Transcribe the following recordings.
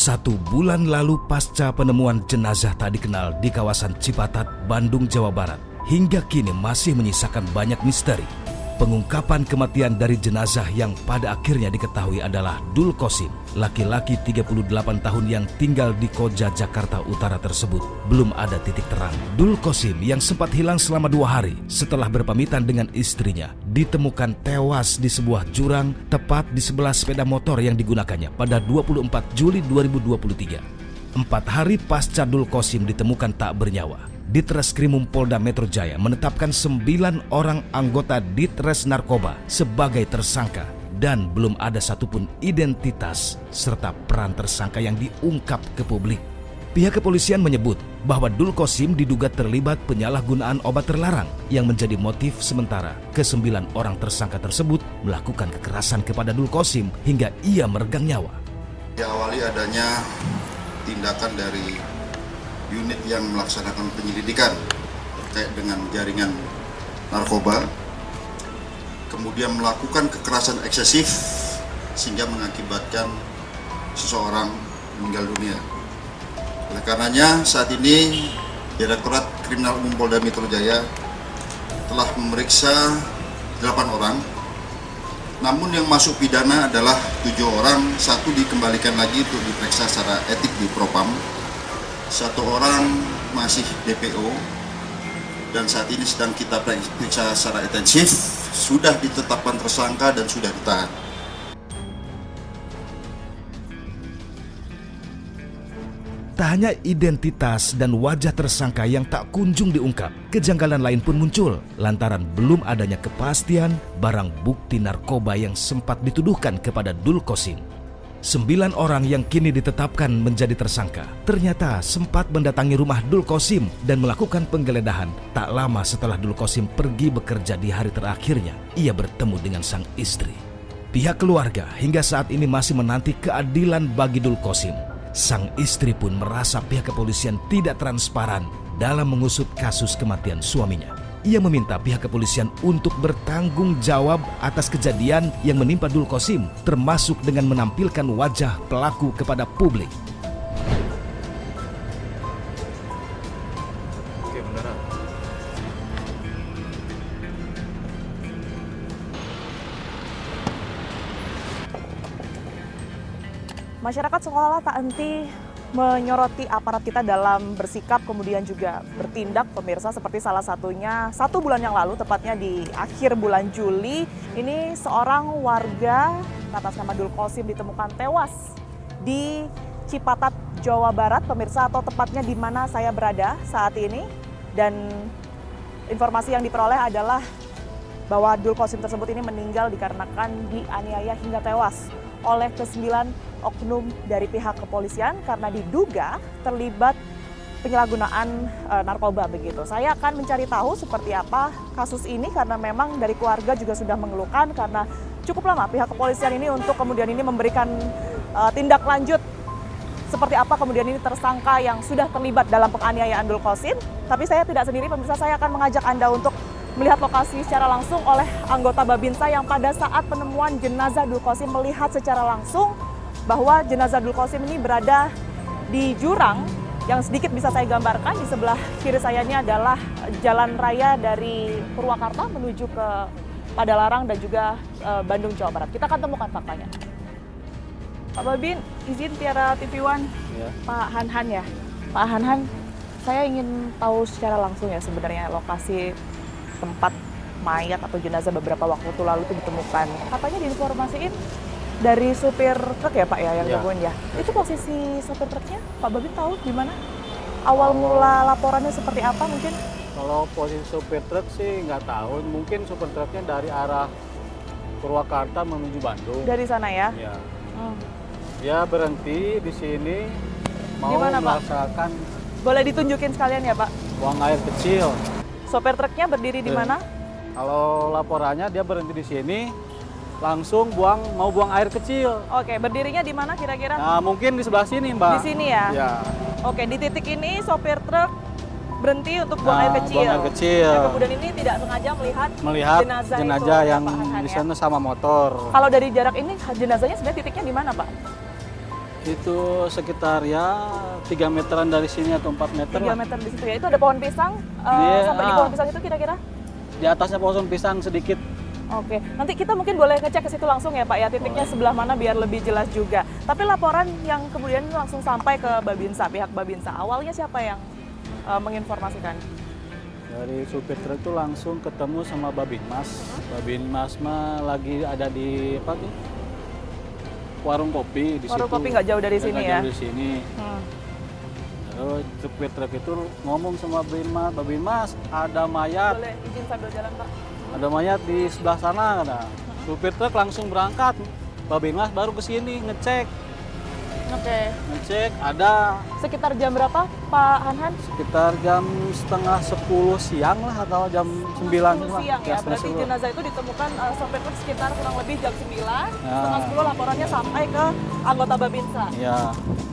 1 bulan lalu pasca penemuan jenazah tak dikenal di kawasan Cipatat, Bandung, Jawa Barat, hingga kini masih menyisakan banyak misteri. Pengungkapan kematian dari jenazah yang pada akhirnya diketahui adalah Dul Qosim, laki-laki 38 tahun yang tinggal di Koja, Jakarta Utara tersebut. Belum ada titik terang. Dul Qosim yang sempat hilang selama 2 hari setelah berpamitan dengan istrinya ditemukan tewas di sebuah jurang tepat di sebelah sepeda motor yang digunakannya pada 24 Juli 2023. 4 hari pasca Dul Qosim ditemukan tak bernyawa, Ditreskrimum Polda Metro Jaya menetapkan 9 orang anggota Ditres Narkoba sebagai tersangka dan belum ada satupun identitas serta peran tersangka yang diungkap ke publik. Pihak kepolisian menyebut bahwa Dul Qosim diduga terlibat penyalahgunaan obat terlarang yang menjadi motif sementara ke-9 orang tersangka tersebut melakukan kekerasan kepada Dul Qosim hingga ia meregang nyawa. Diawali adanya tindakan dari unit yang melaksanakan penyelidikan terkait dengan jaringan narkoba, kemudian melakukan kekerasan eksesif sehingga mengakibatkan seseorang meninggal dunia. Oleh karenanya saat ini Direktorat Kriminal Umum Polda Metro Jaya telah memeriksa 8 orang, namun yang masuk pidana adalah 7 orang, 1 dikembalikan lagi untuk diperiksa secara etik di Propam. 1 orang masih DPO dan saat ini sedang kita periksa secara intensif, sudah ditetapkan tersangka dan sudah ditahan. Tak hanya identitas dan wajah tersangka yang tak kunjung diungkap, kejanggalan lain pun muncul lantaran belum adanya kepastian barang bukti narkoba yang sempat dituduhkan kepada Dul Qosim. 9 orang yang kini ditetapkan menjadi tersangka ternyata sempat mendatangi rumah Dul Qosim dan melakukan penggeledahan tak lama setelah Dul Qosim pergi bekerja di hari terakhirnya. Ia bertemu dengan sang istri. Pihak keluarga hingga saat ini masih menanti keadilan bagi Dul Qosim. Sang istri pun merasa pihak kepolisian tidak transparan dalam mengusut kasus kematian suaminya. Ia meminta pihak kepolisian untuk bertanggung jawab atas kejadian yang menimpa Dul Qosim, termasuk dengan menampilkan wajah pelaku kepada publik. Oke, beneran. Masyarakat seolah tak henti menyoroti aparat kita dalam bersikap kemudian juga bertindak, pemirsa, seperti salah satunya 1 bulan yang lalu, tepatnya di akhir bulan Juli, ini seorang warga atas nama Dul Qosim ditemukan tewas di Cipatat, Jawa Barat, pemirsa, atau tepatnya di mana saya berada saat ini. Dan informasi yang diperoleh adalah bahwa Dul Qosim tersebut ini meninggal dikarenakan dianiaya hingga tewas oleh ke-9 oknum dari pihak kepolisian karena diduga terlibat penyalahgunaan narkoba begitu. Saya akan mencari tahu seperti apa kasus ini karena memang dari keluarga juga sudah mengeluhkan karena cukup lama pihak kepolisian ini untuk kemudian ini memberikan tindak lanjut seperti apa kemudian ini tersangka yang sudah terlibat dalam penganiayaan Dul Qosim. Tapi saya tidak sendiri, pemirsa, saya akan mengajak Anda untuk melihat lokasi secara langsung oleh anggota Babinsa yang pada saat penemuan jenazah Dul Qosim melihat secara langsung bahwa jenazah Dul Qosim ini berada di jurang yang sedikit bisa saya gambarkan. Di sebelah kiri saya ini adalah jalan raya dari Purwakarta menuju ke Padalarang dan juga Bandung, Jawa Barat. Kita akan temukan faktanya. Pak Babin, izin Tiara TV One, ya. Pak Hanhan ya. Pak Hanhan, saya ingin tahu secara langsung ya sebenarnya lokasi tempat mayat atau jenazah beberapa waktu lalu itu ditemukan. Katanya diinformasiin dari supir truk ya Pak ya yang nemuin ya. Itu posisi supir truknya Pak Babin tahu di mana? Awal mula laporannya seperti apa mungkin? Kalau posisi supir truk sih nggak tahu. Mungkin supir truknya dari arah Purwakarta menuju Bandung. Dari sana ya? Ya. Dia berhenti di sini mau dimana, melaksanakan. Pak? Boleh ditunjukin sekalian ya Pak? Buang air kecil. Sopir truknya berdiri di mana? Kalau laporannya dia berhenti di sini, langsung mau buang air kecil. Oke, berdirinya di mana kira-kira? Nah, mungkin di sebelah sini, Mbak. Di sini ya? Ya. Oke, di titik ini sopir truk berhenti untuk buang air kecil. Buang air kecil. Dan kemudian ini tidak sengaja melihat jenazah itu, yang Pak Hanhan, di sana sama motor. Kalau dari jarak ini jenazahnya sebenarnya titiknya di mana, Pak? Itu sekitar ya 3 meteran dari sini atau 4 meter 3 lah. meter di situ ya. Itu ada pohon pisang. Iya, Sampai di pohon pisang itu kira-kira? Di atasnya pohon pisang sedikit. Oke, nanti kita mungkin boleh ngecek ke situ langsung ya Pak ya, titiknya sebelah mana biar lebih jelas juga. Tapi laporan yang kemudian langsung sampai ke Babinsa, pihak Babinsa, awalnya siapa yang menginformasikan? Dari supir truk itu langsung ketemu sama Babinmas. Babinmas mah lagi ada di apa tuh? Warung kopi di Warung situ. kopi nggak jauh dari sini Nggak ya? jauh dari sini. Terus supir truk itu ngomong sama Babinmas, Babinmas ada mayat. Boleh izin sambil jalan Pak? Ada mayat di sebelah sana kata. Supir truk langsung berangkat. Babinmas baru ke sini ngecek. Oke. Ngecek ada Sekitar jam berapa Pak Hanhan? sekitar jam setengah 10 siang lah atau jam 9 10 lah. siang ya, setengah berarti 10. jenazah itu ditemukan sopir truk sekitar kurang lebih jam 9. Ya. Setengah 10 laporannya sampai ke anggota Babinsa. Ya.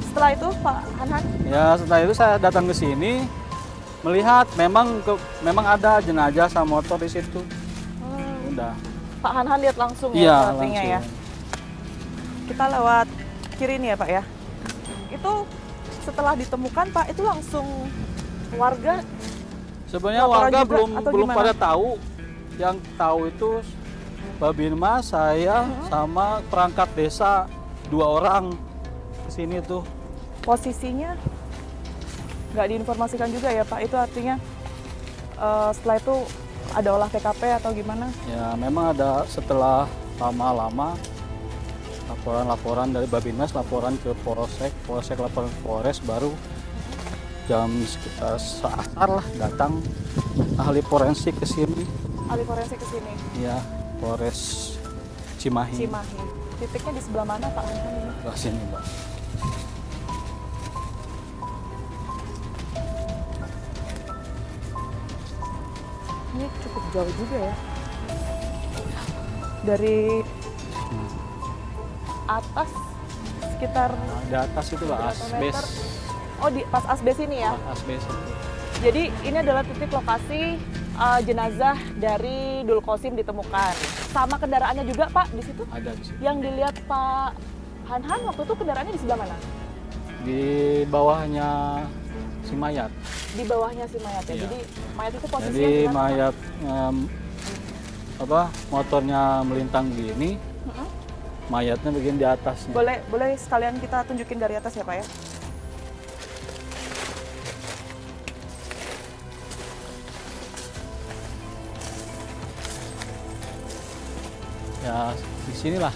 Setelah itu Pak Hanhan? Ya, setelah itu saya datang ke sini melihat memang ada jenazah sama motor di situ. Udah. Pak Hanhan lihat langsung Iya, ya sepertinya ya. langsung. Kita lewat kiri nih ya Pak ya. Itu setelah ditemukan Pak, itu langsung warga Sebenarnya laporan warga juga belum atau belum gimana? pada tahu. Yang tahu itu Babinmas, saya sama perangkat desa 2 orang ke sini tuh. posisinya nggak diinformasikan juga ya Pak. Itu artinya setelah itu ada olah TKP atau gimana? Ya, memang ada setelah lama-lama laporan dari Babinmas, laporan ke Polsek laporan ke Polres, baru jam sekitar seasar lah datang ahli forensik ke sini. Ahli forensik ke sini, Ya, Polres Cimahi. Cimahi. Titiknya di sebelah mana Pak Hanhan ini? Ke sini, Mbak. Ini cukup jauh juga ya. Dari atas sekitar Nah, di atas itu lah berapa asbes. meter? Oh, di pas asbes ini ya. Asbes itu. Jadi ini adalah titik lokasi jenazah dari Dul Qosim ditemukan. Sama kendaraannya juga Pak di situ. Ada di situ. Yang dilihat Pak Hanhan waktu itu kendaraannya di sebelah mana? Di bawahnya si mayat. Di bawahnya si mayat ya. Iya. Jadi mayat itu posisinya Jadi di mana, Pak? mayat motornya melintang begini, mayatnya begini di atasnya. Boleh sekalian kita tunjukin dari atas ya Pak ya. Ya, di sinilah.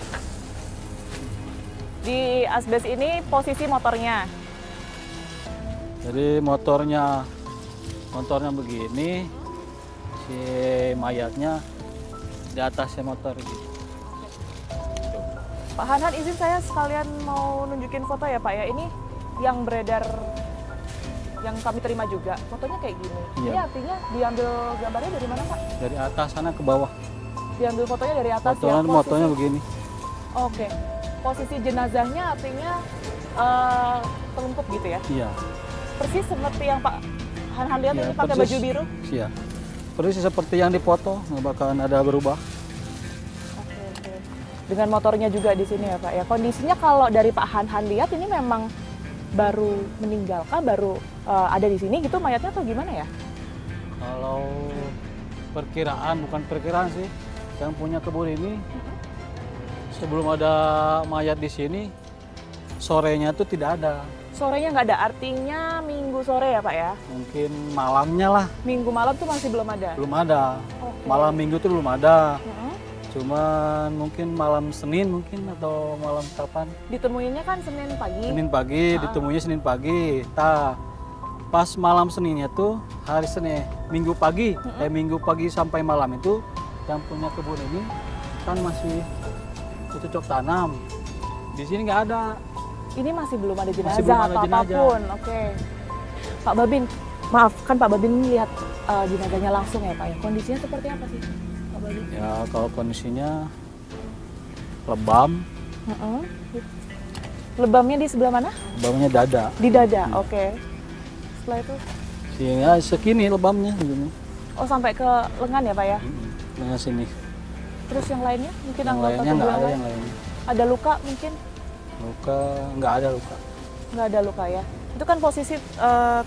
Di asbes ini posisi motornya. Jadi motornya begini, si mayatnya di atasnya motor gitu. Pak Hanhan, izin saya sekalian mau nunjukin foto ya Pak ya. Ini yang beredar, yang kami terima juga. Fotonya kayak gini. Iya. Ini artinya diambil gambarnya dari mana Pak? Dari atas sana ke bawah. Diambil fotonya dari atas ya. Motornya begini. Oke. Posisi jenazahnya artinya telungkup gitu ya. Iya. Persis seperti yang Pak Hanhan lihat Iya, ini pakai persis. baju biru. Iya. Persis seperti yang dipoto, nggak bakalan ada berubah. Oke. Dengan motornya juga di sini ya Pak ya. Kondisinya kalau dari Pak Hanhan lihat ini memang baru meninggal kah, baru ada di sini gitu mayatnya atau gimana ya? Kalau bukan perkiraan sih, yang punya kebun ini sebelum ada mayat di sini, sorenya tuh tidak ada. Sorenya nggak ada, artinya minggu sore ya Pak ya? Mungkin malamnya lah, Minggu malam tuh masih belum ada? belum ada. Oke. Malam minggu tuh belum ada. Mm-mm. Cuman mungkin malam Senin mungkin atau malam kapan. Ditemuinnya kan Senin pagi. Senin pagi, ditemuinya Senin pagi. Pas malam Seninnya tuh hari Senin, Minggu pagi, Minggu pagi sampai malam itu yang punya kebun ini kan masih cocok tanam. Di sini nggak ada. Ini masih belum ada jenazah Masih belum ada atau jenazah. apapun. Oke. Pak Babin, maaf kan Pak Babin lihat jenazahnya langsung ya Pak ya. Kondisinya seperti apa sih Pak Babin? Ya kalau kondisinya lebam, Mm-mm. Lebamnya di sebelah mana? lebamnya dada. Di dada. Oke. Setelah itu, Sini ya, segini lebamnya begini. oh sampai ke lengan ya Pak ya. Dengan sini. Terus yang lainnya mungkin Yang anggota lainnya tubuh nggak yang ada lain? yang lainnya. Ada luka mungkin? Luka nggak ada luka. Nggak ada luka ya. Itu kan posisi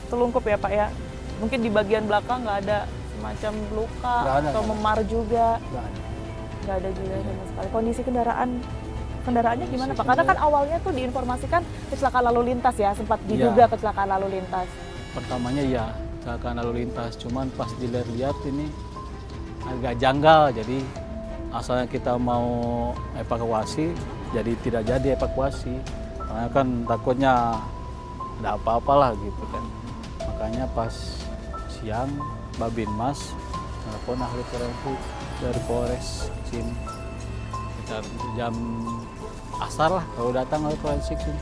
telungkup ya Pak ya. Mungkin di bagian belakang nggak ada semacam luka Nggak ada, atau nggak ada. memar juga. Nggak ada. Nggak ada juga sama sekali. Kondisi kendaraannya gimana Pak? Karena kan awalnya tuh diinformasikan kecelakaan lalu lintas ya, sempat diduga kecelakaan lalu lintas. Pertamanya ya kecelakaan lalu lintas, cuman pas dilihat-lihat ini agak janggal, jadi asalnya kita mau evakuasi jadi tidak jadi evakuasi karena kan takutnya ada apa-apa lah gitu kan. Makanya pas siang Babinmas telepon ahli forensik dari Polres sini sekitar jam asar lah kalau datang ahli forensik sini.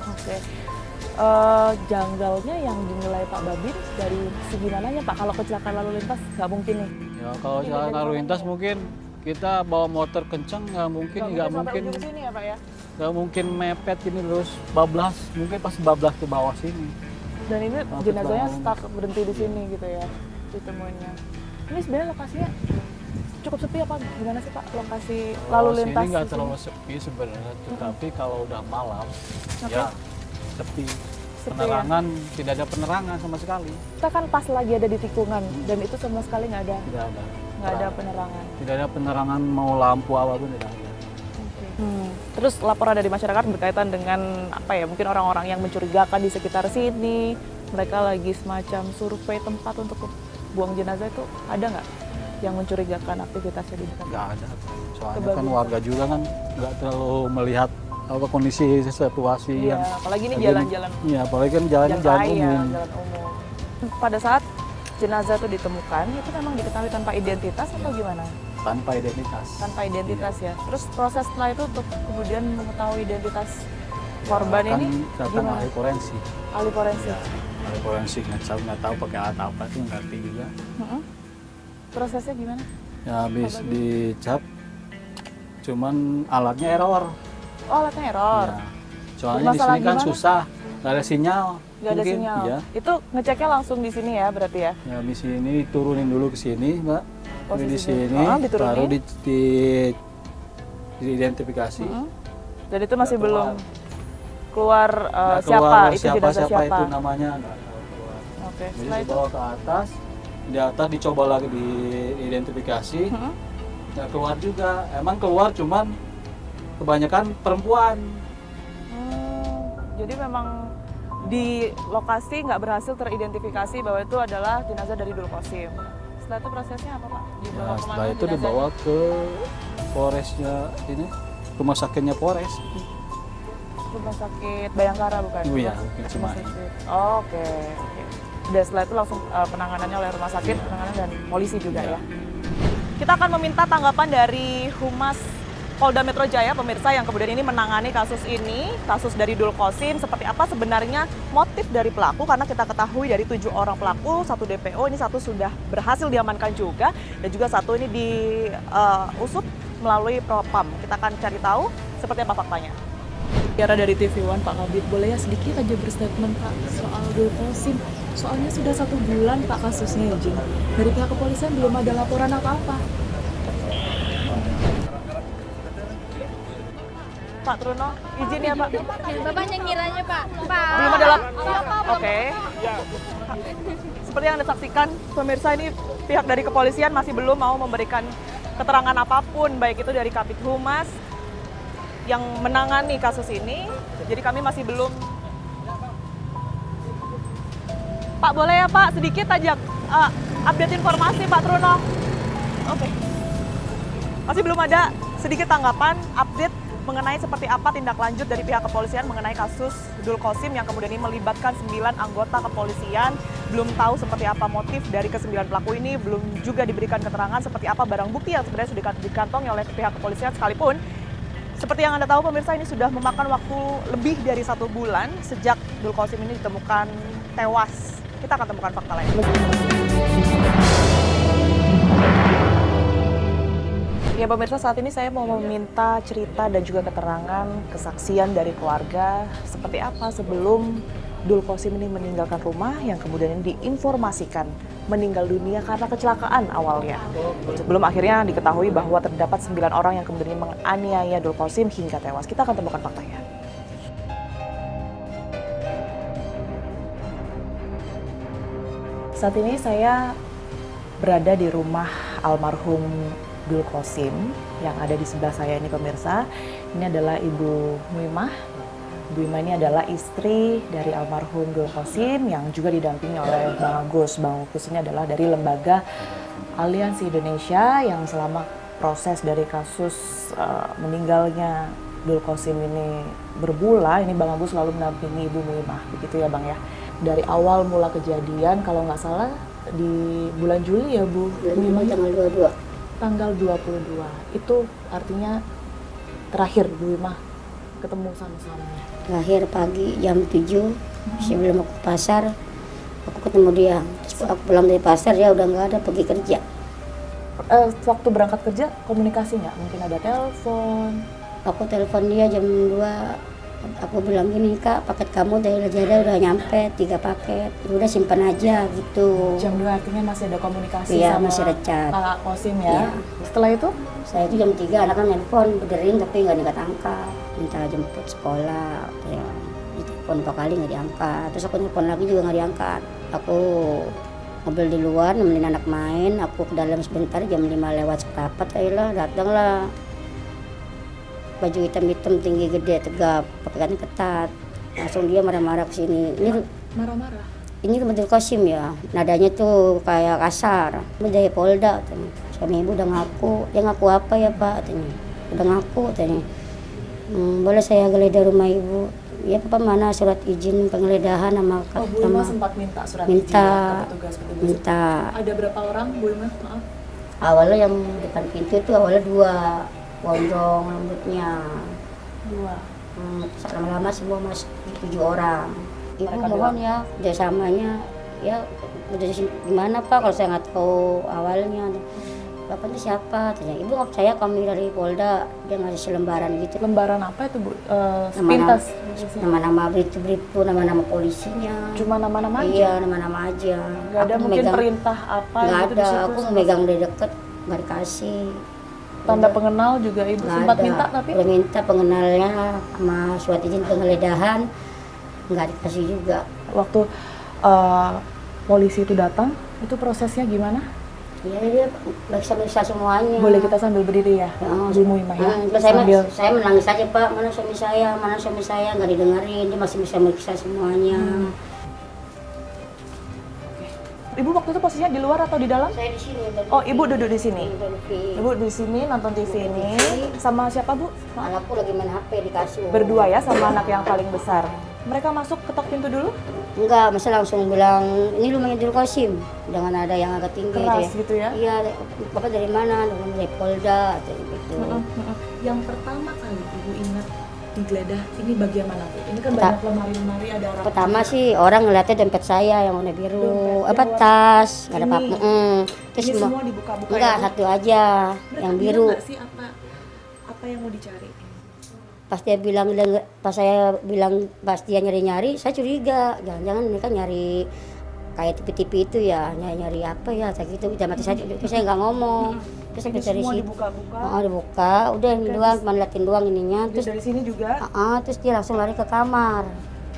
Oke. Janggalnya yang dinilai Pak Babin dari segi mananya Pak? Kalau kecelakaan lalu lintas nggak mungkin nih. Ya kalau jalan lalu lintas mungkin kita bawa motor kenceng nggak mungkin sampai ujung sini ya Pak ya. nggak mungkin mepet ini terus bablas, mungkin pas bablas ke bawah sini. Dan ini Takut jenazahnya banget. stuck berhenti di sini gitu ya ditemuinnya. Ini sebenarnya lokasinya cukup sepi apa gimana sih Pak lokasi lalu Kalau lintas sini nggak di terlalu sepi sebenarnya, tetapi kalau udah malam Oke. ya sepi. Sepi Penerangan tidak ada penerangan sama sekali, Kita kan pas lagi ada di tikungan dan itu sama sekali nggak ada tidak ada penerangan. tidak ada penerangan mau lampu apa pun tidak ada. Terus laporan dari masyarakat berkaitan dengan apa ya mungkin orang-orang yang mencurigakan di sekitar sini, mereka lagi semacam survei tempat untuk buang jenazah itu ada nggak yang mencurigakan aktivitasnya di dekat? Nggak ada, soalnya kan Kebagusan. warga juga kan nggak terlalu melihat apa kondisi situasi Iya, yang apalagi ini lagi- jalan-jalan Iya, apalagi kan jalan raya, umum. jalan umum. Pada saat jenazah itu ditemukan, itu memang diketahui tanpa identitas atau gimana? Tanpa identitas. Tanpa identitas ya. Terus proses setelah itu untuk kemudian mengetahui identitas korban Kan ini datang gimana? ahli forensik. Ahli forensik. Ya, ahli forensik nggak tahu pakai alat apa itu nggak ngerti juga. Mm-mm. Prosesnya gimana? Ya habis dicap, cuman alatnya error. Oh, alatnya error. Ya. Soalnya di Bermasalah sini kan gimana? susah, nggak ada sinyal. Nggak ada Mungkin, sinyal. Ya. Itu ngeceknya langsung di sini ya berarti ya? Ya di sini turunin dulu ke sini, Mbak. Ini di Posisi sini, oh, diturunin. baru diidentifikasi. Mm-mm. Dan itu masih Nggak belum keluar Nggak siapa keluar itu jenazah siapa siapa. itu namanya nggak tahu keluar. Oke, Jadi setelah itu dibawa ke atas, di atas dicoba lagi diidentifikasi, Mm-mm. nggak keluar juga. Emang keluar cuman kebanyakan perempuan. Jadi memang di lokasi nggak berhasil teridentifikasi bahwa itu adalah jenazah dari Dul Qasim. Setelah itu prosesnya apa Pak? Dibawa Nah, kemana setelah itu jenazahnya? dibawa ke Polresnya ini, rumah sakitnya Polres. Rumah sakit Bayangkara bukan? Iya, Rumah mungkin Cimahi. sakit. Oh, oke. Dan setelah itu langsung penanganannya oleh rumah sakit, Iya. penanganan dan polisi juga Iya. ya. Kita akan meminta tanggapan dari Humas Polda Metro Jaya, pemirsa yang kemudian ini menangani kasus ini, kasus dari Dul Qasim, seperti apa sebenarnya motif dari pelaku, karena kita ketahui dari 7 orang pelaku, 1 DPO, ini 1 sudah berhasil diamankan juga, dan juga 1 ini diusut melalui Propam. Kita akan cari tahu seperti apa faktanya. Tiara dari TV One, Pak Kabit, boleh ya sedikit aja berstatement Pak soal Dul Qasim? Soalnya sudah 1 bulan Pak kasusnya izin. Dari pihak kepolisian belum ada laporan apa-apa. Pak Truno, izin ya Pak. Bapak yang ngiranya Pak. Belum ada Oke. Seperti yang Anda saksikan, pemirsa, ini pihak dari kepolisian masih belum mau memberikan keterangan apapun, baik itu dari Kabid Humas yang menangani kasus ini. Jadi kami masih belum. Pak, boleh ya Pak, sedikit aja update informasi Pak Truno. Oke. Masih belum ada sedikit tanggapan, update mengenai seperti apa tindak lanjut dari pihak kepolisian mengenai kasus Dul Qasim yang kemudian ini melibatkan 9 anggota kepolisian. Belum tahu seperti apa motif dari ke-9 pelaku ini, belum juga diberikan keterangan seperti apa barang bukti yang sebenarnya sudah dikantongi oleh pihak kepolisian, sekalipun seperti yang Anda tahu pemirsa, ini sudah memakan waktu lebih dari 1 bulan sejak Dul Qasim ini ditemukan tewas. Kita akan temukan fakta lain. Ya pemirsa, saat ini saya mau meminta cerita dan juga keterangan kesaksian dari keluarga seperti apa sebelum Dul Qasim ini meninggalkan rumah yang kemudian diinformasikan meninggal dunia karena kecelakaan awalnya. Sebelum akhirnya diketahui bahwa terdapat 9 orang yang kemudian menganiaya Dul Qasim hingga tewas. Kita akan temukan faktanya. Saat ini saya berada di rumah almarhum Dul Qosim yang ada di sebelah saya ini pemirsa. Ini adalah Ibu Muimah. Ibu Muimah ini adalah istri dari almarhum Dul Qosim yang juga didampingi oleh Bang Agus. Bang Agus ini adalah dari lembaga Aliansi Indonesia yang selama proses dari kasus meninggalnya Dul Qosim ini bermula, ini Bang Agus selalu mendampingi Ibu Muimah, begitu ya Bang ya. Dari awal mula kejadian, kalau nggak salah di bulan Juli ya Bu Muimah, tanggal 22. tanggal 22. Itu artinya terakhir Bu Muimah ketemu sama suaminya. Terakhir pagi jam 7, sebelum aku ke pasar, aku ketemu dia. Terus aku pulang dari pasar, dia udah nggak ada, pergi kerja. Waktu berangkat kerja komunikasi nggak? Mungkin ada telepon? Aku telepon dia jam 2, aku bilang gini, Kak, paket kamu dari Lazada udah nyampe, 3 paket, udah simpan aja gitu. Jam 2 artinya masih ada komunikasi Iya, sama masih ada chat. Pak Qosim ya? Iya. Setelah itu? Saya itu jam 3, anak kan nelpon, berdering tapi nggak diangkat-angkat. Minta jemput sekolah, ya. Ditelepon 4 kali nggak diangkat. Terus aku telepon lagi juga nggak diangkat. Aku ngobrol di luar, nemenin anak main. Aku ke dalam sebentar, jam 5 lewat seperempat, ayolah, datanglah. Baju hitam-hitam, tinggi, gede, tegap, pakaiannya ketat. Langsung dia marah-marah ke sini. Ini Marah-marah? ini Dul Qosim ya, nadanya tuh kayak kasar. Ini dari Polda, katanya. Suami ibu udah ngaku. Dia ngaku apa ya Pak? Katanya. Udah ngaku, katanya. Boleh saya geledah rumah ibu? Ya Papa, mana surat izin penggeledahan sama Bu Ima sempat minta surat minta, izin ya, ke petugas-petugas. minta. Ada berapa orang Bu Ima? Maaf. Awalnya yang depan pintu itu awalnya 2, gondrong rambutnya. 2. Lama-lama semua masuk 7 orang. Ibu Mereka mohon ya kerjasamanya, ya udah gimana Pak kalau saya nggak tahu awalnya. Bapak itu siapa? Tanya. Ibu nggak percaya kami dari Polda, dia ngasih selembaran gitu. Lembaran apa itu Bu? Nama-nama, Sepintas? nama-nama berita-berita, nama-nama polisinya. Cuma nama-nama aja? Iya, nama-nama aja. Nggak ada Aku mungkin megang- perintah apa nggak gitu di ada, situ? aku megang dari deket, nggak dikasih. Tanda pengenal juga Ibu Nggak sempat ada. minta tapi? Udah minta pengenalnya sama surat izin penggeledahan, nggak dikasih juga. Waktu polisi itu datang, itu prosesnya gimana? Ya dia meriksa semuanya. Boleh kita sambil berdiri ya, Ya, Bu Muimah ya? terus saya menangis aja Pak, mana suami saya, nggak didengerin, dia masih bisa meriksa semuanya. Ibu waktu itu posisinya di luar atau di dalam? Saya di sini. Oh, Ibu duduk di sini. Nonton TV. Ibu di sini nonton TV ini sama siapa Bu? Anakku lagi main HP di kasur. Berdua ya sama anak yang paling besar. Mereka masuk ketok pintu dulu? Enggak, masa langsung bilang ini rumahnya Dul Qosim dengan ada yang agak tinggi Keras deh. gitu ya? Iya, Bapak dari mana? Dari Polda, gitu. Yang pertama kali Ibu ingat digeledah ini bagian mana Bu? Ini kan Peta- banyak lemari-lemari ada orang. Pertama sih orang ngeliatnya dompet saya yang warna biru, Dompet apa yang tas, nggak ada ini. apa-apa. Terus Ini semua dibuka-buka enggak, ya, Bu? satu aja Mereka yang bilang biru. nggak sih apa yang mau dicari? Pas dia nyari-nyari, saya curiga, jangan-jangan mereka nyari kayak tipe-tipe itu ya, nyari apa ya, kayak gitu. Udah mati saya, terus saya nggak ngomong. Terus saya Ini dari semua situ, dibuka-buka. dibuka, udah ini doang, cuma liatin doang ininya. Terus Terus, dari sini juga. terus dia langsung lari ke kamar.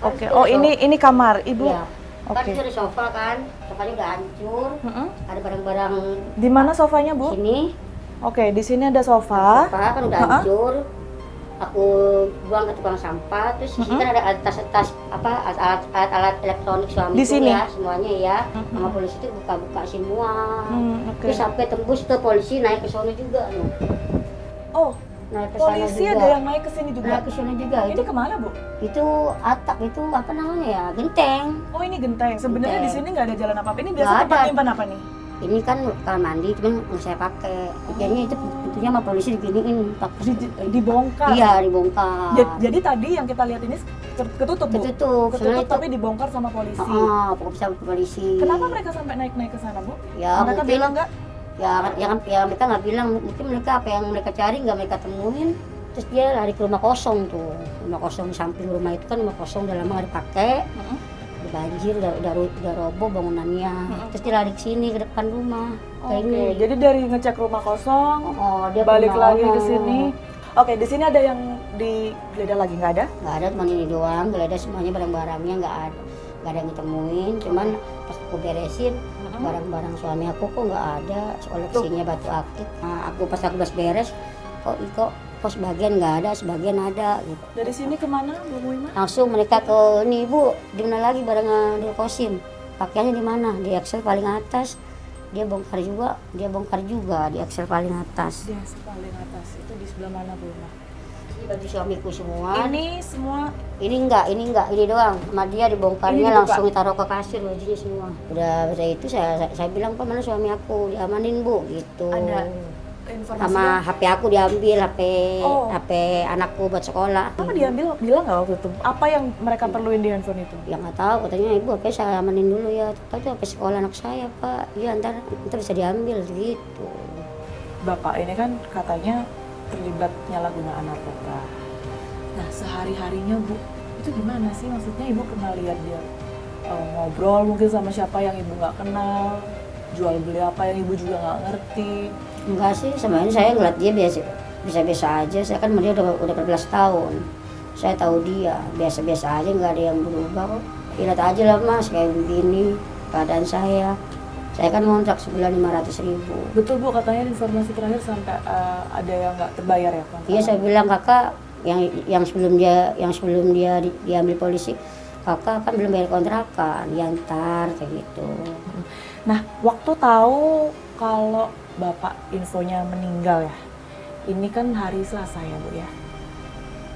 Oke. Oh, ini kamar Ibu. Iya. Kan Oke. itu ada sofa kan, sofanya udah hancur, ada barang-barang Di mana sofanya Bu? sini. Oke, di sini ada sofa. Sofa kan udah hancur. Aku buang ke tukang sampah, terus di sini kan ada tas-tas apa alat elektronik suami Di sini? ya, semuanya ya. Sama polisi itu buka-buka semua. Oke. Terus sampai tembus ke polisi naik ke sana juga. Oh, Naik ke sana polisi juga. ada yang naik ke sini juga. Naik ke sana juga. Ini kemana Bu? Itu atap itu apa namanya ya? Genteng. Oh, ini genteng. Sebenarnya di Genteng. sini nggak ada jalan apa-apa. Ini biasa Nggak tempat ada. nyimpan apa nih? Ini kan kamar mandi, cuma nggak saya pakai. Kayaknya itu pintunya sama polisi diginiin. Dibongkar. Iya, dibongkar. Jadi tadi yang kita lihat ini ketutup Bu? Ketutup. Ketutup Soalnya itu- tapi dibongkar sama polisi. Pokoknya sama polisi. Kenapa mereka sampai naik-naik ke sana Bu? Ya, Mereka mungkin- bilang nggak? Ya mereka nggak bilang, mungkin mereka apa yang mereka cari nggak mereka temuin. Terus dia lari ke rumah kosong tuh, rumah kosong di samping rumah itu kan rumah kosong udah lama nggak dipakai, udah banjir, udah roboh bangunannya. Terus dia lari ke sini ke depan rumah. Kayak Oke, ini. jadi dari ngecek rumah kosong, Dia balik pernah lagi ke ngomong. sini. Oke, di sini ada yang digeledah lagi nggak ada? Nggak ada, cuma ini doang. Nggak ada semuanya barang-barangnya nggak ada. nggak ada yang ditemuin. Cuman pas aku beresin barang-barang suami aku kok nggak ada, koleksinya batu akik. Nah, pas aku beres kok sebagian nggak ada, sebagian ada gitu. Dari sini kemana Bu Muimah? Langsung mereka ke ini, Bu, di mana lagi barang Dul Kosim? Pakaiannya di mana? Di Excel paling atas. Dia bongkar juga di Excel paling atas. Di paling atas itu di sebelah mana Bu Muimah? Ini baju suamiku semua. Ini semua Ini enggak, ini doang. Sama dia dibongkarnya Ini langsung ditaruh ke kasir bajunya semua. Udah itu saya bilang, "Pak, mana suami aku? Diamanin, Bu." Gitu. ada informasi. Sama HP aku diambil, HP anakku buat sekolah. Apa diambil? Bilang nggak waktu itu? Apa yang mereka perluin di handphone itu? Ya nggak tahu, katanya Ibu HP saya amanin dulu ya. Pak, itu HP sekolah anak saya, Pak. Iya, ntar bisa diambil gitu. Bapak ini kan katanya terlibat penyalahgunaan narkoba. Nah, sehari-harinya Bu, itu gimana sih? Maksudnya Ibu pernah lihat dia ngobrol mungkin sama siapa yang Ibu nggak kenal, jual beli apa yang Ibu juga nggak ngerti? Enggak sih, sebenarnya saya ngeliat dia biasa-biasa aja. Saya kan sama dia udah 14 tahun. Saya tahu dia biasa-biasa aja, nggak ada yang berubah kok. Lihat aja lah Mas, kayak begini keadaan saya. Saya kan ngontrak sebulan 500.000. Betul Bu, katanya informasi terakhir sampai ada yang nggak terbayar ya Pak? Iya, saya bilang kakak yang sebelum dia diambil polisi, kakak kan belum bayar kontrakan, diantar kayak gitu. Nah, waktu tahu kalau Bapak infonya meninggal ya, ini kan hari Selasa ya Bu ya,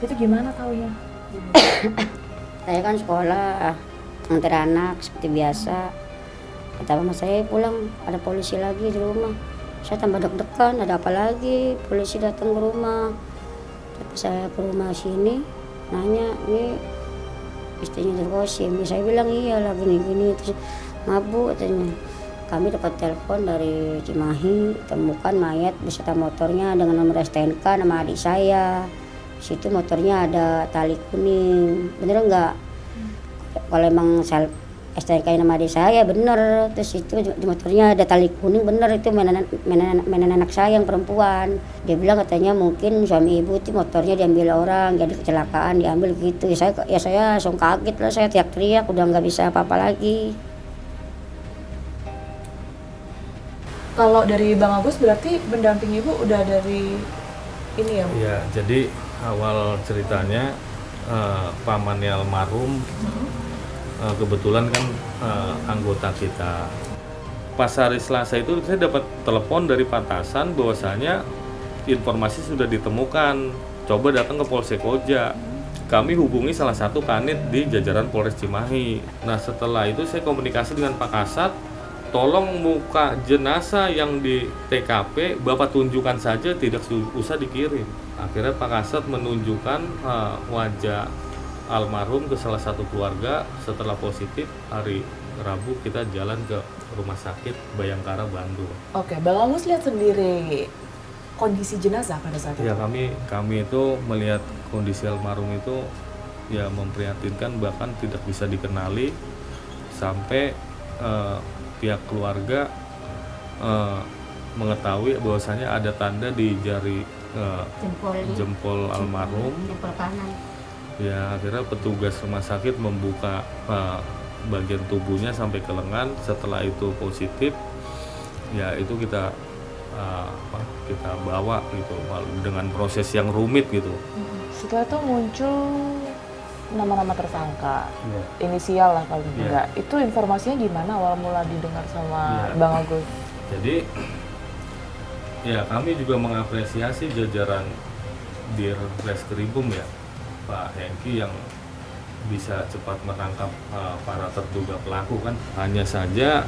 itu gimana taunya? Saya kan sekolah, nganter anak seperti biasa. Kata mama saya, pulang ada polisi lagi di rumah. Saya tambah deg-degan, ada apa lagi? Polisi datang ke rumah. Tapi saya ke rumah sini, nanya, ini istrinya Dul Kosim. Saya bilang iya lah gini-gini. Terus mabuk katanya. Kami dapat telepon dari Cimahi, temukan mayat beserta motornya dengan nomor STNK nama adik saya. Di situ motornya ada tali kuning. Bener nggak? Kalau emang STNK nama adik saya bener. Terus itu di motornya ada tali kuning, bener itu mainan anak saya yang perempuan. Dia bilang katanya mungkin suami ibu itu motornya diambil orang, jadi kecelakaan diambil gitu. Ya saya langsung kaget lah, saya teriak-teriak, udah nggak bisa apa-apa lagi. Kalau dari Bang Agus berarti pendamping Ibu udah dari ini ya Bu? Ya, jadi awal ceritanya pamannya almarhum kebetulan kan anggota kita. Pas hari Selasa itu saya dapat telepon dari Patasan bahwasanya informasi sudah ditemukan. Coba datang ke Polsek Koja. Kami hubungi salah satu kanit di jajaran Polres Cimahi. Nah, setelah itu saya komunikasi dengan Pak Kasat. Tolong muka jenazah yang di TKP Bapak tunjukkan saja, tidak usah dikirim. Akhirnya Pak Kasat menunjukkan wajah almarhum ke salah satu keluarga. Setelah positif, hari Rabu kita jalan ke Rumah Sakit Bayangkara Bandung. Oke, Bang Agus lihat sendiri kondisi jenazah pada saat itu? Ya, kami itu melihat kondisi almarhum itu ya memprihatinkan, bahkan tidak bisa dikenali sampai pihak keluarga mengetahui bahwasanya ada tanda di jari jempol almarhum. Jempol kanan. Ya, akhirnya petugas rumah sakit membuka bagian tubuhnya sampai ke lengan. Setelah itu positif, ya itu kita bawa gitu dengan proses yang rumit gitu. Setelah itu muncul nama-nama tersangka, inisial lah kalau enggak. Itu informasinya gimana awal mula didengar sama Bang Agus? Jadi ya kami juga mengapresiasi jajaran Dir Reskrimum ya, Pak Hengki yang bisa cepat menangkap para terduga pelaku kan. Hanya saja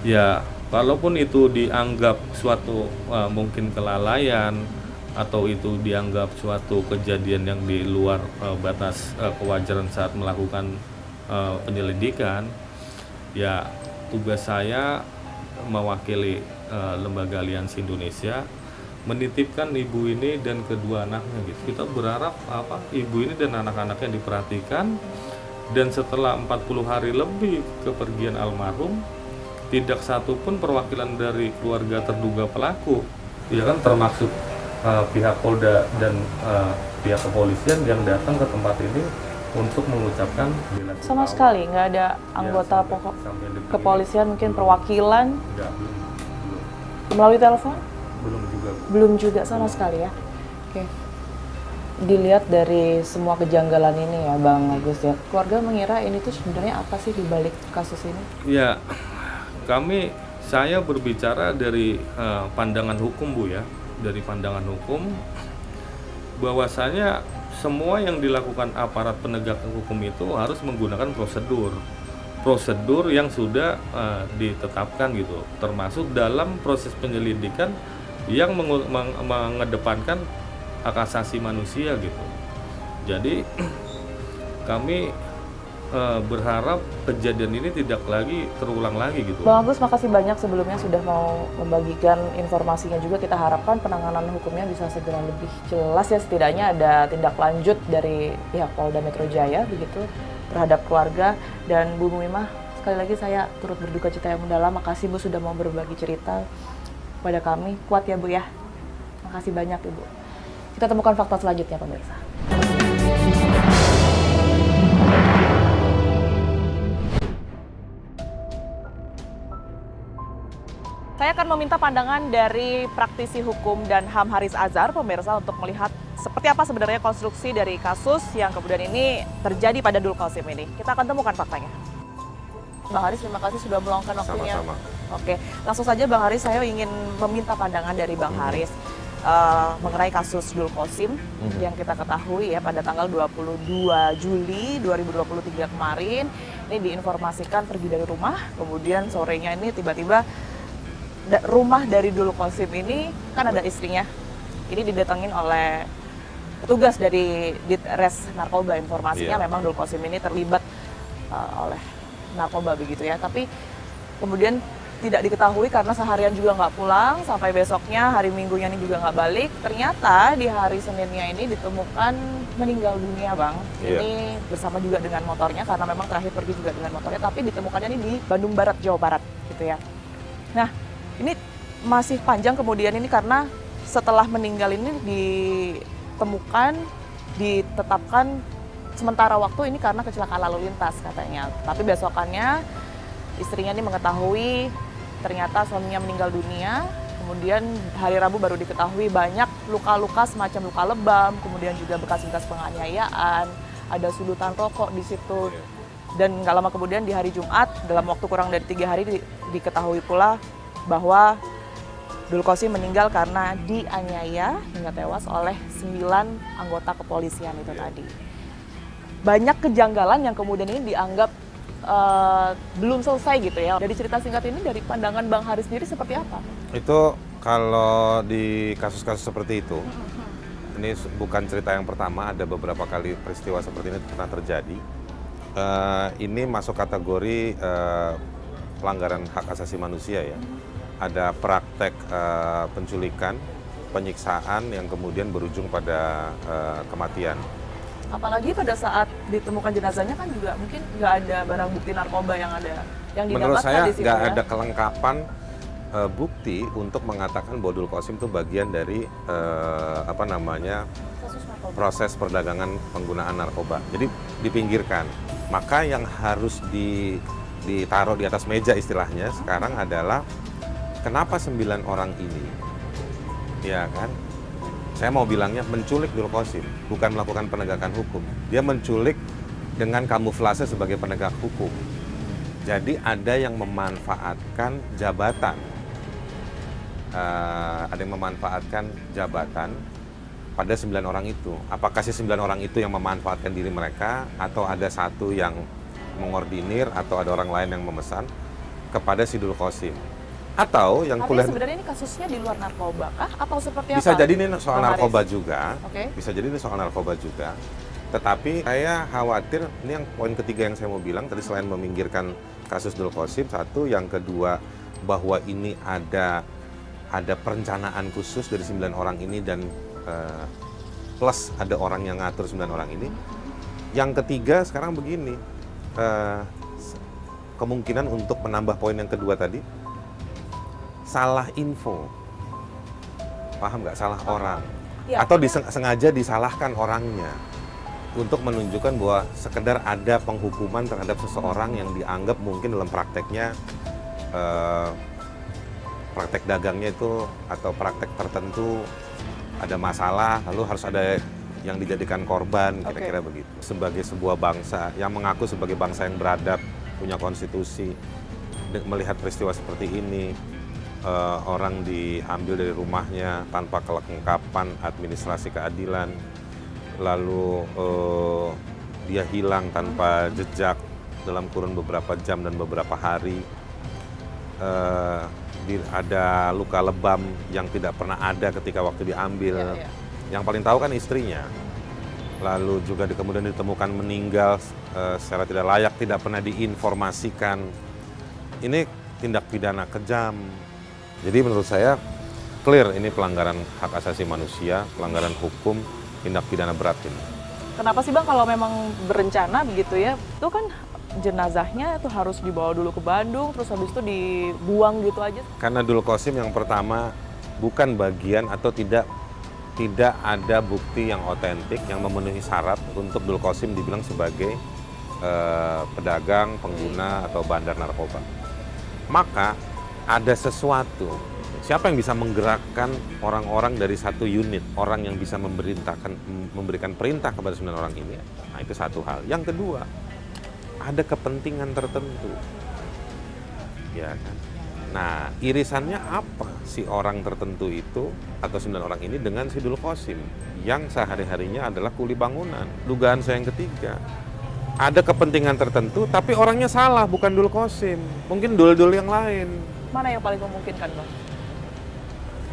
ya walaupun itu dianggap suatu mungkin kelalaian atau itu dianggap suatu kejadian yang di luar batas kewajaran saat melakukan penyelidikan, ya tugas saya mewakili Lembaga Aliansi Indonesia menitipkan ibu ini dan kedua anaknya gitu. Kita berharap ibu ini dan anak-anaknya diperhatikan, dan setelah 40 hari lebih kepergian almarhum tidak satu pun perwakilan dari keluarga terduga pelaku, ya kan, termasuk pihak Polda dan pihak kepolisian yang datang ke tempat ini untuk mengucapkan bela sungkawa. Sama sekali nggak ada Ya, anggota sampai detik kepolisian, mungkin belum. perwakilan Enggak, belum melalui telepon? belum juga. Belum juga sama sekali ya. Oke. Dilihat dari semua kejanggalan ini ya Bang Agus ya, keluarga mengira ini tuh sebenarnya apa sih di balik kasus ini? Ya, saya berbicara dari pandangan hukum Bu ya, dari pandangan hukum bahwasanya semua yang dilakukan aparat penegak hukum itu harus menggunakan prosedur yang sudah ditetapkan gitu, termasuk dalam proses penyelidikan yang mengedepankan hak asasi manusia gitu. Jadi kami berharap kejadian ini tidak lagi terulang lagi gitu. Bang Agus, makasih banyak sebelumnya sudah mau membagikan informasinya juga. Kita harapkan penanganan hukumnya bisa segera lebih jelas ya, setidaknya ada tindak lanjut dari pihak Polda Metro Jaya begitu terhadap keluarga. Dan Bu Muimah, sekali lagi saya turut berduka cita yang mendalam. Makasih Bu sudah mau berbagi cerita pada kami. Kuat ya Bu ya. Makasih banyak Ibu. Kita temukan fakta selanjutnya pemirsa. Saya akan meminta pandangan dari praktisi hukum dan HAM Haris Azhar, pemirsa, untuk melihat seperti apa sebenarnya konstruksi dari kasus yang kemudian ini terjadi pada Dul Qasim ini. Kita akan temukan faktanya. Bang Haris, terima kasih sudah meluangkan waktunya. Sama-sama. Oke, langsung saja Bang Haris, saya ingin meminta pandangan dari Bang Haris mengenai kasus Dul Qasim yang kita ketahui ya pada tanggal 22 Juli 2023 kemarin. Ini diinformasikan pergi dari rumah, kemudian sorenya ini tiba-tiba rumah dari Dul Qasim ini kan ada istrinya. Ini didatengin oleh petugas dari Ditres Narkoba. Informasinya memang Dul Qasim ini terlibat oleh narkoba begitu ya. Tapi kemudian tidak diketahui karena seharian juga nggak pulang, sampai besoknya hari Minggunya ini juga nggak balik. Ternyata di hari Seninnya ini ditemukan meninggal dunia Bang. Ini bersama juga dengan motornya karena memang terakhir pergi juga dengan motornya. Tapi ditemukannya ini di Bandung Barat, Jawa Barat gitu ya. Nah, ini masih panjang kemudian ini karena setelah meninggal ini ditemukan, ditetapkan sementara waktu ini karena kecelakaan lalu lintas katanya. Tapi besokannya istrinya ini mengetahui ternyata suaminya meninggal dunia. Kemudian hari Rabu baru diketahui banyak luka-luka semacam luka lebam, kemudian juga bekas-bekas penganiayaan, ada sudutan rokok di situ. Dan nggak lama kemudian di hari Jumat, dalam waktu kurang dari 3 hari diketahui pula bahwa Dul Qasim meninggal karena dianiaya hingga tewas oleh 9 anggota kepolisian itu tadi. Banyak kejanggalan yang kemudian ini dianggap belum selesai gitu ya. Dari cerita singkat ini, dari pandangan Bang Haris sendiri seperti apa? Itu kalau di kasus-kasus seperti itu, ini bukan cerita yang pertama, ada beberapa kali peristiwa seperti ini pernah terjadi. Ini masuk kategori pelanggaran hak asasi manusia ya. Ada praktek penculikan, penyiksaan yang kemudian berujung pada kematian. Apalagi pada saat ditemukan jenazahnya kan juga mungkin nggak ada barang bukti narkoba yang didapatkan Menurut saya di situ nggak ya. ada kelengkapan bukti untuk mengatakan bahwa Dul Qasim itu bagian dari Kasus narkoba. proses perdagangan penggunaan narkoba. Jadi dipinggirkan. Maka yang harus ditaruh di atas meja istilahnya sekarang adalah kenapa 9 orang ini, ya kan? Saya mau bilangnya menculik Dul Qasim, bukan melakukan penegakan hukum. Dia menculik dengan kamuflase sebagai penegak hukum. Jadi ada yang memanfaatkan jabatan. Ada yang memanfaatkan jabatan pada 9 orang itu. Apakah si 9 orang itu yang memanfaatkan diri mereka, atau ada satu yang mengordinir, atau ada orang lain yang memesan kepada si Dul Qasim? Atau yang Artinya kuliah sebenarnya ini kasusnya di luar narkoba kah? Atau seperti apa? bisa jadi ini soal Bang Haris? narkoba juga. Oke. Bisa jadi ini soal narkoba juga. Tetapi saya khawatir, ini yang poin ketiga yang saya mau bilang tadi, selain meminggirkan kasus Dul Qasim, satu, yang kedua bahwa ini ada perencanaan khusus dari 9 orang ini dan plus ada orang yang ngatur 9 orang ini. Yang ketiga sekarang begini, kemungkinan untuk menambah poin yang kedua tadi, salah info, paham nggak? Salah orang, Ya, atau sengaja disalahkan orangnya. untuk menunjukkan bahwa sekedar ada penghukuman terhadap seseorang yang dianggap mungkin dalam prakteknya praktek dagangnya itu atau praktek tertentu ada masalah, lalu harus ada yang dijadikan korban, kira-kira begitu. Sebagai sebuah bangsa yang mengaku sebagai bangsa yang beradab, punya konstitusi, melihat peristiwa seperti ini, orang diambil dari rumahnya tanpa kelengkapan administrasi keadilan, lalu dia hilang tanpa jejak dalam kurun beberapa jam dan beberapa hari. Ada luka lebam yang tidak pernah ada ketika waktu diambil. Yang paling tahu kan istrinya. Lalu juga kemudian ditemukan meninggal secara tidak layak, tidak pernah diinformasikan. Ini tindak pidana kejam. Jadi menurut saya clear ini pelanggaran hak asasi manusia, pelanggaran hukum, tindak pidana berat ini. Kenapa sih Bang kalau memang berencana begitu ya, itu kan jenazahnya itu harus dibawa dulu ke Bandung, terus habis itu dibuang gitu aja? Karena Dul Qasim yang pertama bukan bagian atau tidak ada bukti yang otentik yang memenuhi syarat untuk Dul Qasim dibilang sebagai pedagang, pengguna atau bandar narkoba. Maka ada sesuatu, siapa yang bisa menggerakkan orang-orang dari satu unit, orang yang bisa memberikan perintah kepada 9 orang ini? Nah, itu satu hal. Yang kedua, ada kepentingan tertentu, ya kan? Nah, irisannya apa si orang tertentu itu atau 9 orang ini dengan si Dul Qasim yang sehari-harinya adalah kuli bangunan? Dugaan saya yang ketiga, ada kepentingan tertentu tapi orangnya salah, bukan Dul Qasim, mungkin dul-dul yang lain. Mana yang paling memungkinkan Bang?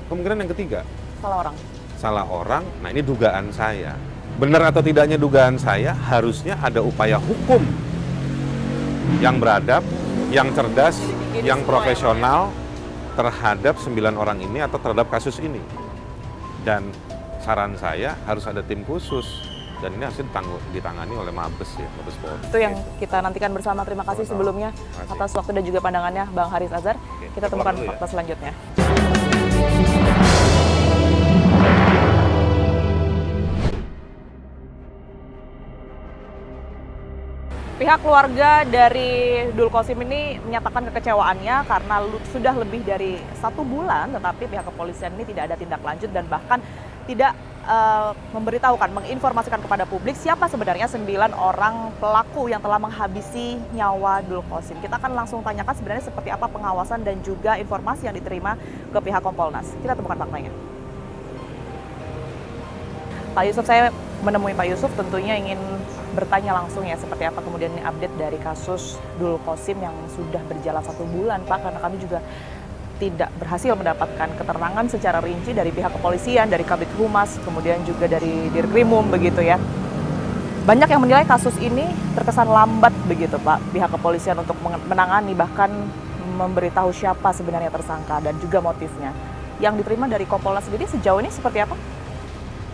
Kemungkinan yang ketiga, Salah orang? Salah orang. Nah, ini dugaan saya. Benar atau tidaknya dugaan saya, harusnya ada upaya hukum yang beradab, yang cerdas, yang profesional terhadap 9 orang ini atau terhadap kasus ini. Dan saran saya harus ada tim khusus, dan ini harus ditangani oleh Mabes ya, Mabes Polri. Itu yang kita nantikan bersama. Terima kasih sebelumnya atas waktu dan juga pandangannya Bang Haris Azhar. Kita temukan fakta selanjutnya. Pihak keluarga dari Dul Qasim ini menyatakan kekecewaannya karena sudah lebih dari 1 bulan, tetapi pihak kepolisian ini tidak ada tindak lanjut dan bahkan tidak memberitahukan, menginformasikan kepada publik siapa sebenarnya 9 orang pelaku yang telah menghabisi nyawa Dul Qasim. Kita akan langsung tanyakan sebenarnya seperti apa pengawasan dan juga informasi yang diterima ke pihak Kompolnas. Kita temukan faktanya. Pak Yusuf, saya menemui Pak Yusuf tentunya ingin bertanya langsung ya seperti apa kemudian ini update dari kasus Dul Qasim yang sudah berjalan 1 bulan Pak, karena kami juga tidak berhasil mendapatkan keterangan secara rinci dari pihak kepolisian, dari Kabid Humas, kemudian juga dari Dirkrimum begitu ya. Banyak yang menilai kasus ini terkesan lambat begitu Pak, pihak kepolisian untuk menangani bahkan memberitahu siapa sebenarnya tersangka dan juga motifnya. Yang diterima dari Kompolnas sendiri sejauh ini seperti apa?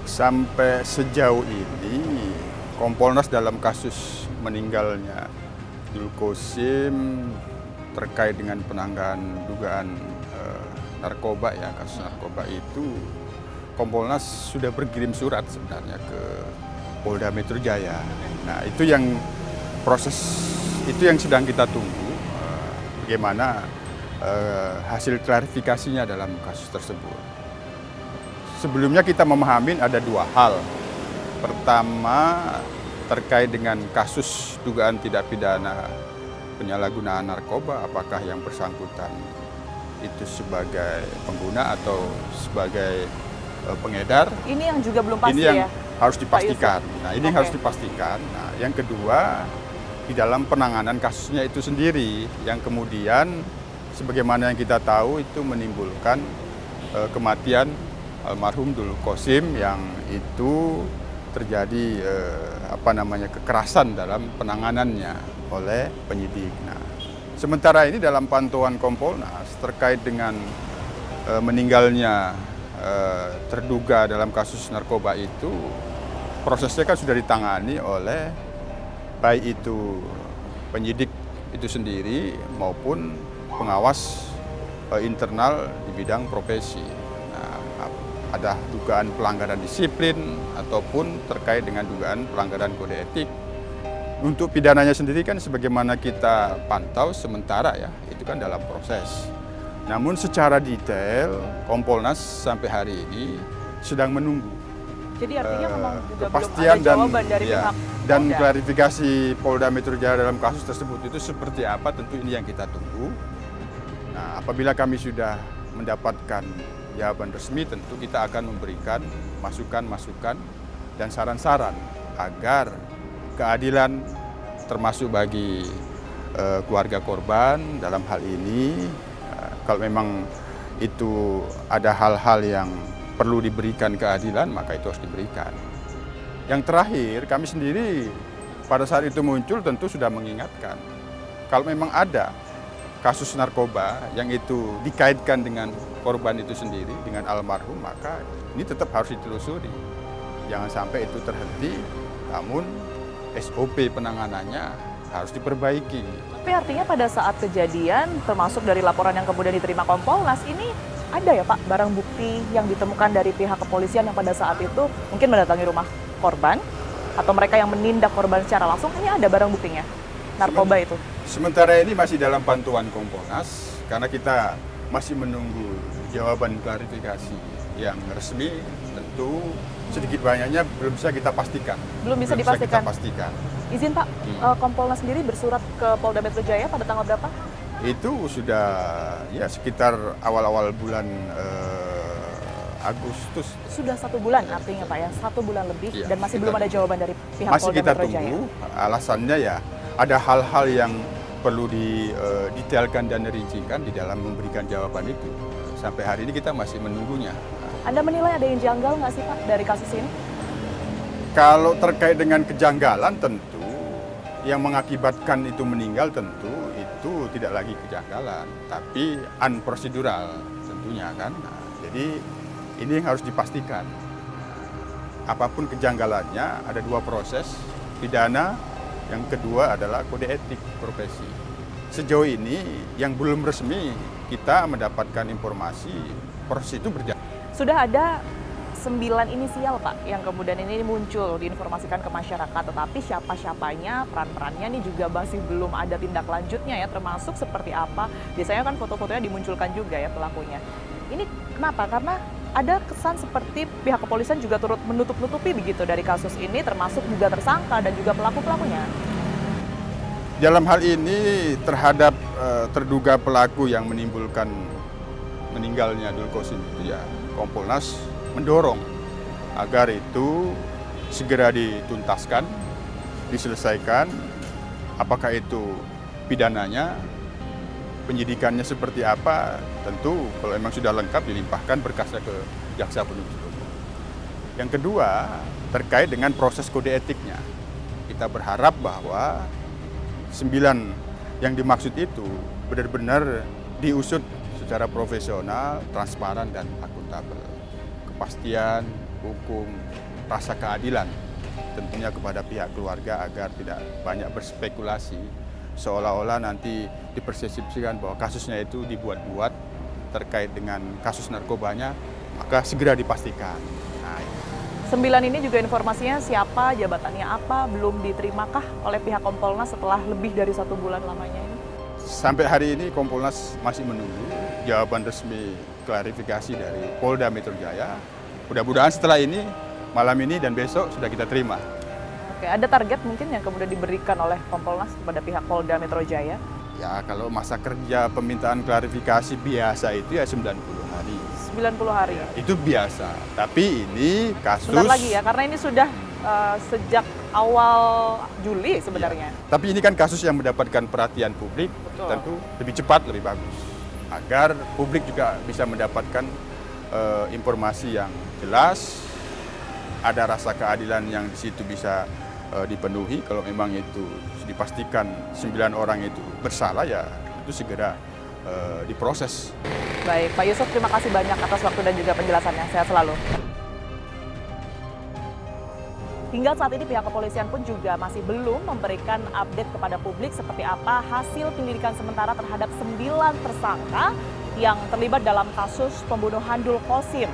Sampai sejauh ini Kompolnas dalam kasus meninggalnya Dul Qasim terkait dengan penanganan dugaan narkoba ya, kasus narkoba itu Kompolnas sudah berkirim surat sebenarnya ke Polda Metro Jaya. Nah, itu yang proses itu yang sedang kita tunggu bagaimana hasil klarifikasinya dalam kasus tersebut. Sebelumnya kita memahami ada 2 hal. Pertama, terkait dengan kasus dugaan tindak pidana penyalahgunaan narkoba, apakah yang bersangkutan itu sebagai pengguna atau sebagai pengedar? Ini yang juga belum pasti ini yang ya? Harus dipastikan. Nah, ini yang harus dipastikan. Nah, yang kedua, di dalam penanganan kasusnya itu sendiri, yang kemudian sebagaimana yang kita tahu itu menimbulkan kematian almarhum Dul Qasim yang itu terjadi kekerasan dalam penanganannya oleh penyidik. Nah, sementara ini dalam pantauan Kompolnas terkait dengan meninggalnya terduga dalam kasus narkoba itu, prosesnya kan sudah ditangani oleh baik itu penyidik itu sendiri maupun pengawas internal di bidang profesi. Nah, ada dugaan pelanggaran disiplin ataupun terkait dengan dugaan pelanggaran kode etik. Untuk pidananya sendiri kan sebagaimana kita pantau sementara ya, itu kan dalam proses. Namun secara detail Kompolnas sampai hari ini sedang menunggu Jadi artinya memang juga kepastian belum ada jawaban dari ya, pihak dan Polda. klarifikasi Polda Metro Jaya dalam kasus tersebut itu seperti apa, tentu ini yang kita tunggu. Nah, apabila kami sudah mendapatkan jawaban resmi, tentu kita akan memberikan masukan-masukan dan saran-saran agar keadilan termasuk bagi keluarga korban dalam hal ini, kalau memang itu ada hal-hal yang perlu diberikan keadilan, maka itu harus diberikan. Yang terakhir, kami sendiri pada saat itu muncul tentu sudah mengingatkan, kalau memang ada kasus narkoba yang itu dikaitkan dengan korban itu sendiri, dengan almarhum, maka ini tetap harus ditelusuri. Jangan sampai itu terhenti, namun SOP penanganannya harus diperbaiki. Tapi artinya pada saat kejadian, termasuk dari laporan yang kemudian diterima Kompolnas, ini ada ya Pak barang bukti yang ditemukan dari pihak kepolisian yang pada saat itu mungkin mendatangi rumah korban atau mereka yang menindak korban secara langsung, ini ada barang buktinya narkoba itu? Sementara ini masih dalam pantauan Kompolnas karena kita masih menunggu jawaban klarifikasi yang resmi. Tentu sedikit banyaknya belum bisa kita pastikan. Belum bisa dipastikan. Kita pastikan. Izin Pak, Kompolnas sendiri bersurat ke Polda Metro Jaya pada tanggal berapa? Itu sudah ya sekitar awal-awal bulan Agustus. Sudah 1 bulan artinya Pak ya, 1 bulan lebih Iya, dan masih kita belum ada jawaban dari pihak masih Polda kita Metro Jaya. tunggu. Alasannya ya ada hal-hal yang perlu didetailkan dan dirincikan di dalam memberikan jawaban itu. Sampai hari ini kita masih menunggunya. Anda menilai ada yang janggal nggak sih Pak dari kasus ini? Kalau terkait dengan kejanggalan tentu yang mengakibatkan itu meninggal tentu itu tidak lagi kejanggalan, tapi unprocedural tentunya kan. Nah, jadi ini yang harus dipastikan. Apapun kejanggalannya ada 2 proses, pidana, yang kedua adalah kode etik profesi. Sejauh ini yang belum resmi kita mendapatkan informasi proses itu berjalan. Sudah ada 9 inisial Pak yang kemudian ini muncul diinformasikan ke masyarakat, tetapi siapa-siapanya, peran-perannya ini juga masih belum ada tindak lanjutnya ya, termasuk seperti apa. Biasanya kan foto-fotonya dimunculkan juga ya pelakunya. Ini kenapa? Karena ada kesan seperti pihak kepolisian juga turut menutup-nutupi begitu dari kasus ini, termasuk juga tersangka dan juga pelaku-pelakunya. Dalam hal ini terhadap terduga pelaku yang menimbulkan meninggalnya Dul Qasim itu ya, Kompolnas mendorong agar itu segera dituntaskan, diselesaikan, apakah itu pidananya, penyidikannya seperti apa, tentu kalau memang sudah lengkap dilimpahkan berkasnya ke jaksa penuntut umum. Yang kedua, terkait dengan proses kode etiknya. Kita berharap bahwa 9 yang dimaksud itu benar-benar diusut secara profesional, transparan, dan akuntabel. Kepastian, hukum, rasa keadilan tentunya kepada pihak keluarga agar tidak banyak berspekulasi seolah-olah nanti dipersepsikan bahwa kasusnya itu dibuat-buat terkait dengan kasus narkobanya, maka segera dipastikan. Nah, 9 ini juga informasinya siapa, jabatannya apa, belum diterimakah oleh pihak Kompolnas setelah lebih dari 1 bulan lamanya ini? sampai hari ini Kompolnas masih menunggu jawaban resmi klarifikasi dari Polda Metro Jaya. Mudah-mudahan setelah ini, malam ini dan besok sudah kita terima. Oke, ada target mungkin yang kemudian diberikan oleh Kompolnas kepada pihak Polda Metro Jaya? Ya, kalau masa kerja permintaan klarifikasi biasa itu ya 90 hari. 90 hari. Ya, itu biasa. Tapi ini kasus... Sebentar lagi ya, karena ini sudah sejak awal Juli sebenarnya. Ya, tapi ini kan kasus yang mendapatkan perhatian publik. Betul. Tentu lebih cepat, lebih bagus. Agar publik juga bisa mendapatkan informasi yang jelas, ada rasa keadilan yang di situ bisa dipenuhi. Kalau memang itu dipastikan 9 orang itu bersalah, ya itu segera diproses. Baik, Pak Yusuf, terima kasih banyak atas waktu dan juga penjelasannya. Sehat selalu. Hingga saat ini pihak kepolisian pun juga masih belum memberikan update kepada publik seperti apa hasil penyelidikan sementara terhadap 9 tersangka yang terlibat dalam kasus pembunuhan Dul Qasim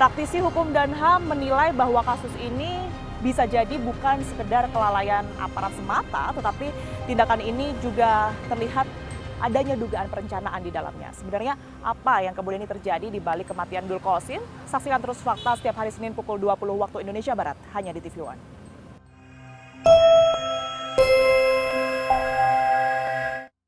Praktisi hukum dan HAM menilai bahwa kasus ini bisa jadi bukan sekedar kelalaian aparat semata, tetapi tindakan ini juga terlihat adanya dugaan perencanaan di dalamnya. Sebenarnya apa yang kemudian ini terjadi di balik kematian Dulkosin? Saksikan terus Fakta setiap hari Senin pukul 20 waktu Indonesia Barat, hanya di TV One.